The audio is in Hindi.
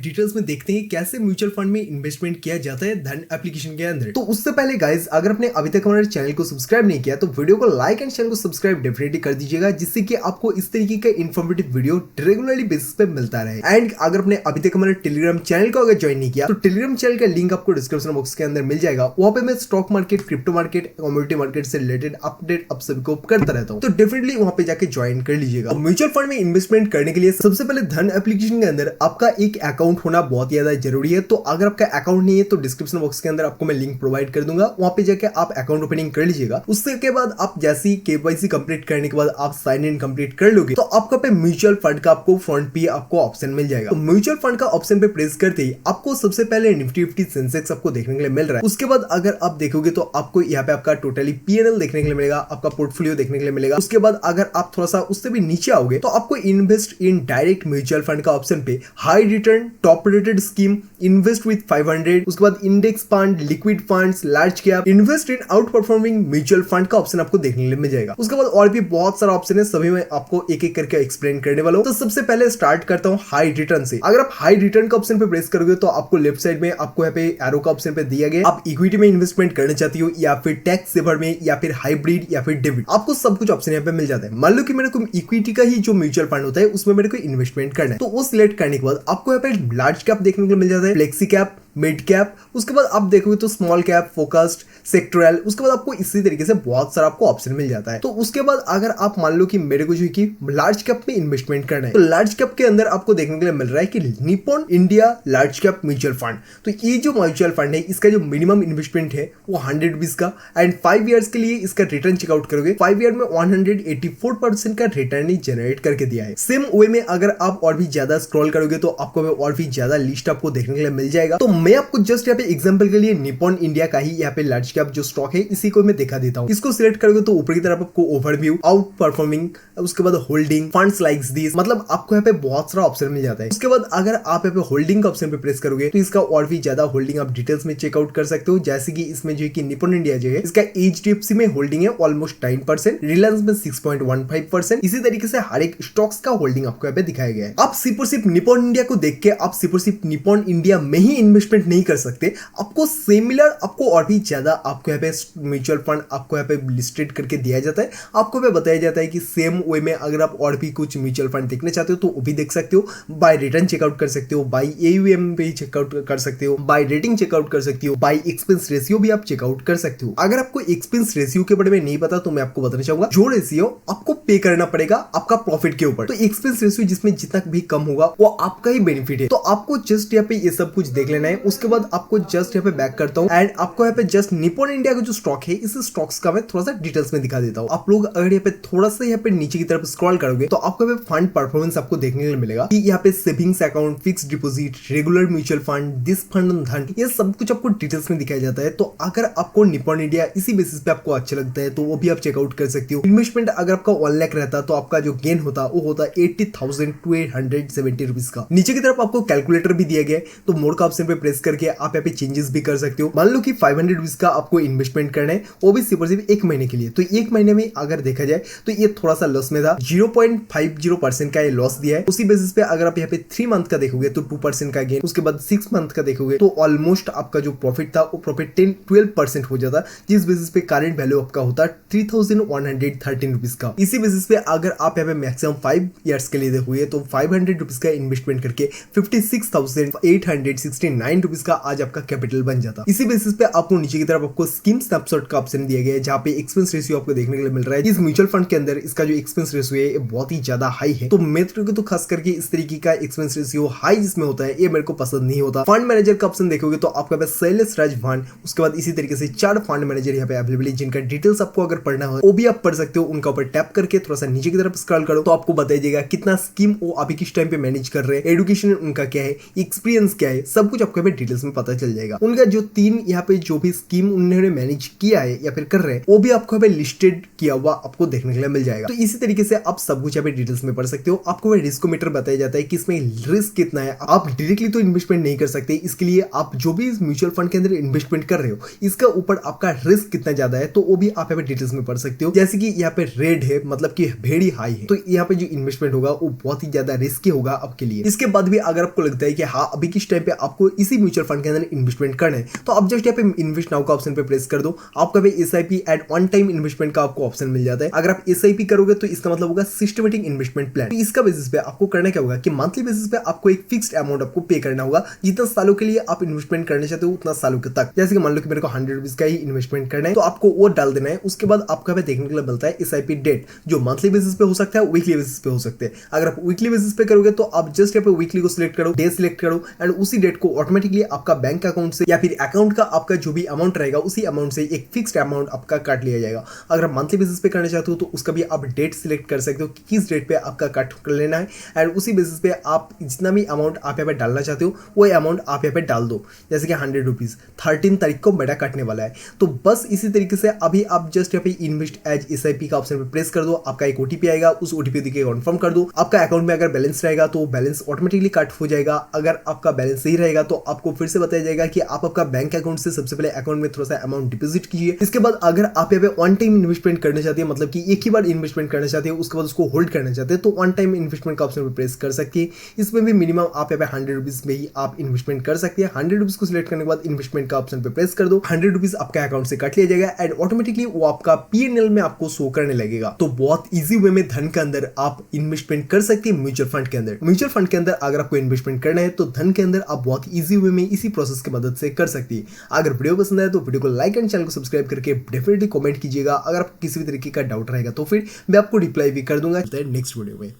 डिटेल्स में देखते हैं कैसे म्यूचुअल फंड में इन्वेस्टमेंट किया जाता है धन एप्लीकेशन के अंदर। तो उससे पहले गाइज अगर आपने अभी तक हमारे चैनल को सब्सक्राइब नहीं किया तो वीडियो को लाइक एंड चैनल को सब्सक्राइब डेफिनेटली कर दीजिएगा, जिससे कि आपको इस तरीके का इन्फॉर्मेटिव वीडियो रेगुलरली बेसिस पे मिलता रहे। एंड अगर आपने अभी तक हमारे टेलीग्राम चैनल को अगर ज्वाइन नहीं किया तो टेलीग्राम चैनल का लिंक आपको डिस्क्रिप्शन बॉक्स के अंदर मिल जाएगा। वहां पे मैं stock market, crypto market, commodity market से रिलेटेड अपडेट आप सभी को करता रहता हूँ, तो डेफिनेटली वहां पे जाके ज्वाइन कर लीजिएगा। म्यूचुअल फंड में इन्वेस्टमेंट करने के लिए सबसे पहले धन एप्लीकेशन के अंदर आपका एक अकाउंट होना बहुत ज्यादा जरूरी है। तो अगर आपका अकाउंट नहीं है तो डिस्क्रिप्शन बॉक्स के अंदर आपको मैं लिंक प्रोवाइड कर दूंगा, वहां पे जाके आप अकाउंट ओपनिंग कर लीजिएगा। उसके के बाद आप जैसे ही केवाईसी कंप्लीट करने के बाद आप साइन इन कंप्लीट कर लोगे तो आपका पे म्यूचुअल फंड का आपको फ्रंट पे आपको ऑप्शन मिल जाएगा। तो म्यूचुअल फंड का ऑप्शन पे प्रेस करते ही आपको सबसे पहले निफ्टी 50 सेंसेक्स आपको देखने के लिए मिल रहा है। उसके बाद अगर आप देखोगे तो आपको यहाँ पे आपका टोटली पीएनएल देखने के लिए मिलेगा, आपका पोर्टफोलियो देखने के लिए मिलेगा। उसके बाद अगर आप थोड़ा सा उससे भी नीचे आओगे तो आपको invest in direct mutual fund का ऑप्शन पे high return, top rated scheme, invest with 500, उसके बाद index fund, liquid funds, large cap, invest in out performing mutual fund का ऑप्शन आपको देखने के लिए मिल जाएगा। उसके बाद और भी बहुत सारा ऑप्शन है, सभी मैं आपको एक एक करके एक्सप्लेन करने वाला हूं। तो सबसे पहले स्टार्ट करता हूं हाई रिटर्न से। अगर आप हाई रिटर्न का ऑप्शन पे प्रेस करोगे तो आपको लेफ्ट साइड में आपको यहाँ पे एरो का ऑप्शन पे दिया गया, आप इक्विटी में इन्वेस्टमेंट करना चाहती हो या फिर टैक्स सेवर में या फिर हाइब्रिड या फिर डेबिट, आपको सब कुछ ऑप्शन यहाँ पे मिल जाता है। मान लो कि मेरे को इक्विटी का ही जो म्यूचुअल फंड होता है उसमें मेरे को इन्वेस्टमेंट करना है, तो वो सिलेक्ट करने के बाद आपको यहाँ पे लार्ज कैप देखने को मिल जाता है, फ्लेक्सी कैप, मिड कैप, उसके बाद आप देखोगे तो स्मॉल कैप, फोकस्ड, सेक्टोरल, उसके बाद आपको इसी तरीके से बहुत सारा आपको ऑप्शन मिल जाता है। तो उसके बाद अगर आप मान लो कि मेरे को जो है कि लार्ज कैप में इन्वेस्टमेंट करना है तो लार्ज कैप के अंदर आपको देखने के लिए मिल रहा है कि Nippon India large cap mutual fund. तो ये जो म्यूचुअल फंड है इसका जो मिनिमम इन्वेस्टमेंट है वो 100 रुपीज का एंड 5 ईयर्स के लिए इसका रिटर्न चेकआउट करोगे 5 ईयर में 184% का रिटर्न ही जनरेट करके दिया है। सेम वे में अगर आप और भी ज्यादा स्क्रॉल करोगे तो आपको और भी ज्यादा लिस्ट आपको देखने के लिए मिल जाएगा। तो मैं आपको जस्ट यहाँ पे एग्जांपल के लिए निप्पॉन इंडिया का ही यहाँ पे लार्ज कैप जो स्टॉक है इसी को मैं दिखा देता हूँ। इसको सिलेक्ट करोगे तो ऊपर की तरफ आपको ओवरव्यू, आउट परफॉर्मिंग, उसके बाद होल्डिंग, फंड्स लाइक्स दिस, मतलब आपको यहाँ पे बहुत सारा ऑप्शन मिल जाता है। उसके बाद अगर आप यहाँ पे होल्डिंग का ऑप्शन पे प्रेस करोगे तो इसका और भी ज्यादा होल्डिंग आप डिटेल्स में चेकआउट कर सकते हो। जैसे कि इसमें जो है कि निप्पॉन इंडिया जो है इसका एचडीएफसी में होल्डिंग है ऑलमोस्ट 9%, रिलायंस में 6.15%। इसी तरीके से हर एक स्टॉक्स का होल्डिंग आपको यहाँ पे दिखाया गया है। आप सिर्फ निप्पॉन इंडिया को देख के आप सिर्फ निप्पॉन इंडिया में ही इन्वेस्टमेंट नहीं कर सकते, आपको सिमिलर आपको और भी ज्यादा आपको यहाँ पे म्यूचुअल फंड आपको यहाँ पे लिस्टेड करके दिया जाता है। आपको यहाँ पे बताया जाता है कि सेम वे में अगर आप और भी कुछ म्यूचुअल फंड देखना चाहते हो तो वो भी देख सकते हो, बाय रिटर्न चेकआउट कर सकते हो, बाय एयूएम भी चेकआउट कर सकते हो, बाय रेटिंग चेकआउट कर सकते हो, बाय एक्सपेंस रेशियो भी आप चेकआउट कर सकते हो। अगर आपको एक्सपेंस रेशियो के बारे में नहीं पता तो मैं आपको बताना चाहूंगा, जो रेशियो आपको पे करना पड़ेगा आपका प्रॉफिट के ऊपर, तो एक्सपेंस रेशियो जिसमें जितना भी कम होगा वो आपका ही बेनिफिट है। तो आपको जस्ट यहाँ पे ये सब कुछ देख लेना है। उसके बाद आपको जस्ट यहाँ पे बैक करता हूँ एंड आपको यहाँ पे जस्ट निप्पॉन इंडिया का जो स्टॉक है इस स्टॉक्स का मैं थोड़ा सा डिटेल्स में दिखा देता हूँ। आप लोग अगर यहाँ पे थोड़ा सा यहाँ पे नीचे की तरफ स्क्रॉल करोगे तो आपको यहाँ पे फंड परफॉर्मेंस आपको देखने के लिए मिलेगा कि यहाँ पे savings account, fix deposit, regular mutual fund, this fund धन, ये सब कुछ आपको डिटेल्स में दिखाया जाता है। तो अगर आपको निप्पॉन इंडिया इसी बेसिस पे आपको अच्छा लगता है तो वो भी आप चेकआउट कर सकते हो। इन्वेस्टमेंट अगर आपका 1 लाख रहता तो आपका जो गेन होता वो होता 80,270 रुपीज का। नीचे की तरफ आपको कैलकुलेटर भी दिया गया है, तो मोड का ऑप्शन पे प्रेस करके आप यहाँ पे चेंजेस भी कर सकते हो। मान लो कि 500 रुपीज का आपको इन्वेस्टमेंट करना है, वो भी सिर्फ 1 महीने के लिए। तो 1 महीने में अगर देखा जाए तो ये थोड़ा सा लॉस में था, 0.50% का ये लॉस दिया है। उसी बेसिस पे अगर आप यहाँ पे 3 मंथ का देखोगे तो 2% का गेन, उसके बाद 6 मंथ का देखोगे तो ऑलमोस्ट आपका जो प्रॉफिट था वो प्रॉफिट 10-12% हो जाता, जिस बेसिस पे करंट वैल्यू आपका होता 3,113 रुपीज का। इसी बेसिस पे अगर आप यहाँ पे मैक्सिमम 5 ईयर्स के लिए देखोगे तो 500 रुपीज का इन्वेस्टमेंट करके 56,869 रुपीज का आज आपका कैपिटल बन जाता। इसी बेसिस पे आपको नीचे की तरफ आपको स्कीम स्नैपशॉट का ऑप्शन दिया गया है, जहाँ पे एक्सपेंस रेशियो आपको देखने के लिए मिल रहा है। इस म्यूचुअल फंड के अंदर इसका जो एक्सपेंस रेशियो है बहुत ही ज्यादा हाई है। तो मेरे को तो खास करके इस तरीके का एक्सपेंस रेशियो हाई जिसमें होता है ये मेरे को पसंद नहीं होता। फंड मैनेजर का ऑप्शन देखोगे तो आपका पास शैलेश राज फंड, उसके बाद इसी तरीके से 4 फंड मैनेजर यहाँ पे अवेलेबल है, जिनका डिटेल्स आपको अगर पढ़ना हो वो भी आप पढ़ सकते हो। उनका ऊपर टैप करके थोड़ा सा नीचे की तरफ स्क्रॉल करो तो आपको बताया जाएगा कितना स्कीम वो अभी किस टाइम पे मैनेज कर रहे हैं, एजुकेशन उनका क्या है, एक्सपीरियंस क्या है, सब कुछ आपको डिटेल्स में पता चल जाएगा। उनका जो 3 यहाँ पे जो भी स्कीम उन्होंने मैनेज किया है या फिर कर रहे हैं वो भी आपको यहाँ पे लिस्टेड किया हुआ आपको देखने के लिए मिल जाएगा। तो इसी तरीके से आप सब कुछ यहाँ पे डिटेल्स में पढ़ सकते हो। आपको रिस्कोमीटर बताया जाता है कि इसमें रिस्क कितना है। आप डायरेक्टली तो इन्वेस्टमेंट नहीं कर सकते, इसके लिए आप जो भी म्यूचुअल फंड के अंदर इन्वेस्टमेंट कर रहे हो इसका ऊपर आपका रिस्क कितना ज्यादा है तो वो भी आप यहाँ पे डिटेल्स में पढ़ सकते हो। जैसे कि यहाँ पे रेड है मतलब कि वेरी हाई है, तो यहाँ पे जो इन्वेस्टमेंट होगा वो बहुत ही ज्यादा रिस्की होगा आपके लिए। इसके बाद भी अगर आपको लगता है कि हाँ अभी किस टाइम पे आपको इसी म्यूचुअल फंड के अंदर इन्वेस्टमेंट करना है तो आप जस्ट यहाँ पे इन्वेस्ट नाउ का ऑप्शन पे प्रेस कर दो। आपका भी SIP at one time investment का आपको ऑप्शन मिल जाता है। अगर आप SIP करोगे तो इसका मतलब होगा सिस्टमेटिक इन्वेस्टमेंट प्लान। तो इसका बेसिस पे आपको करना क्या होगा कि मंथली बेसिस पे आपको एक फिक्स्ड अमाउंट आपको पे करना होगा। जितना सालों के लिए आप इन्वेस्टमेंट करना चाहते हो उतना सालों के तक। जैसे कि मान लो कि मेरे को 100 रुपीज का ही इन्वेस्टमेंट करना है तो आपको वो डाल देना है। उसके बाद आपका पे देखने के लिए मिलता है SIP डेट जो मंथली बेसिस पे हो सकता है, वीकली बेसिस पे हो सकते हैं। अगर आप वीकली बेसिस पे करोगे तो आप जस्ट यहाँ पे वीकली को सिलेक्ट करो, डे सिलेक्ट करो एंड उसी डेट को ऑटोमेटिकली आपका बैंक अकाउंट से या फिर अकाउंट का आपका जो भी अमाउंट रहेगा उसी अमाउंट से एक फिक्स्ड अमाउंट आपका काट लिया जाएगा। अगर आप मंथली बेसिस पे करना चाहते हो तो उसका भी आप डेट सिलेक्ट कर सकते हो कि किस डेट पे आपका कट कर लेना है एंड उसी बेसिस पे आप जितना भी अमाउंट आप यहाँ पे डालना चाहते हो वो अमाउंट आप यहाँ पे डाल दो। जैसे कि 100 रुपीज 13 तारीख को मेरा कटने वाला है। तो बस इसी तरीके से अभी आप जस्ट यहाँ पे इन्वेस्ट एज SIP का ऑप्शन पे प्रेस कर दो। आपका एक OTP आएगा, उस OTP देके कन्फर्म कर दो। आपका अकाउंट में अगर बैलेंस रहेगा तो बैलेंस ऑटोमेटिकली कट हो जाएगा। अगर आपका बैलेंस सही रहेगा तो आपको फिर से बताया जाएगा कि आप आपका बैंक अकाउंट से सबसे पहले अकाउंट में थोड़ा सा अमाउंट डिपॉजिट कीजिए। इसके बाद अगर आप यहाँ पे वन टाइम इन्वेस्टमेंट करना चाहते हैं मतलब कि एक ही बार इन्वेस्टमेंट करना चाहते हैं उसके बाद उसको होल्ड करना चाहते हैं तो वन टाइम इन्वेस्टमेंट का ऑप्शन पे प्रेस कर सकते हैं। इसमें भी मिनिमम आप यहाँ पे 100 रुपीज में ही आप इन्वेस्टमेंट कर सकते हैं। 100 रुपीज को सिलेक्ट करने के बाद इन्वेस्टमेंट का ऑप्शन पे प्रेस कर दो। 100 रुपीज आपका अकाउंट से कट लिया जाएगा एंड ऑटोमेटिकली वो आपका PNL में आपको शो करने लगेगा। तो बहुत इजी वे में धन के अंदर आप इन्वेस्टमेंट कर सकते हैं म्यूचुअल फंड के अंदर। म्यूचुअल फंड के अंदर अगर आपको इन्वेस्टमेंट करना है तो धन के अंदर आप बहुत इजी वे में इसी प्रोसेस की मदद से कर सकती है। अगर वीडियो पसंद आए तो वीडियो को लाइक एंड चैनल को सब्सक्राइब करके डेफिनेटली कमेंट कीजिएगा। अगर आपको किसी भी तरीके का डाउट रहेगा तो फिर मैं आपको रिप्लाई भी कर दूंगा नेक्स्ट वीडियो में।